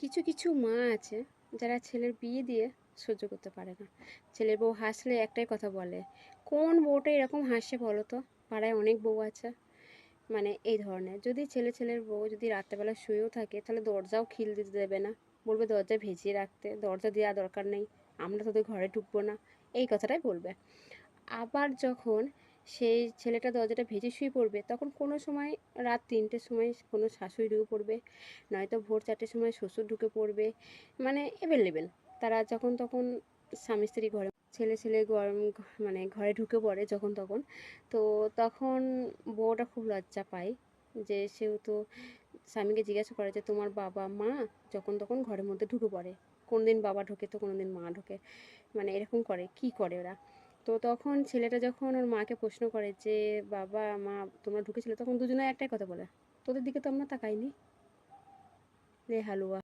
কিছু কিছু মা আছে যারা ছেলের বিয়ে দিয়ে সহ্য করতে পারে না। ছেলের বউ হাসলে একটাই কথা বলে, কোন বউটা এরকম হাসে বলো তো, পাড়ায় অনেক বউ আছে। মানে এই ধরনের, যদি ছেলের বউ যদি রাত্রেবেলা শুয়েও থাকে তাহলে দরজাও খিল দিতে দেবে না, বলবে দরজা ভেজিয়ে রাখতে, দরজা দেওয়া দরকার নেই, আমরা তোদের ঘরে ঢুকবো না, এই কথাটাই বলবে। আবার যখন সেই ছেলেটা দরজাটা ভেজে শুয়ে পড়বে, তখন কোনো সময় রাত 3টের সময় কোনো শাশুড়ি ঢুকে পড়বে, নয়তো ভোর 4টের সময় শ্বশুর ঢুকে পড়বে। মানে এভেলেবেল, তারা যখন তখন স্বামী স্ত্রী ঘরে, ছেলে গরম মানে ঘরে ঢুকে পড়ে যখন তখন। তো তখন বউটা খুব লজ্জা পায়, যে সেহেতু স্বামীকে জিজ্ঞাসা করে যে তোমার বাবা মা যখন তখন ঘরের মধ্যে ঢুকে পড়ে, কোনোদিন বাবা ঢোকে তো কোনোদিন মা ঢোকে, মানে এরকম করে কি করে ওরা। তো তখন ছেলেটা যখন ওর মাকে প্রশ্ন করে যে বাবা মা তোমরা ঢুকেছিলে, তখন দুজনে একটাই কথা বলে, তোদের দিকে তো আমরা তাকাইনি রে হালুয়া।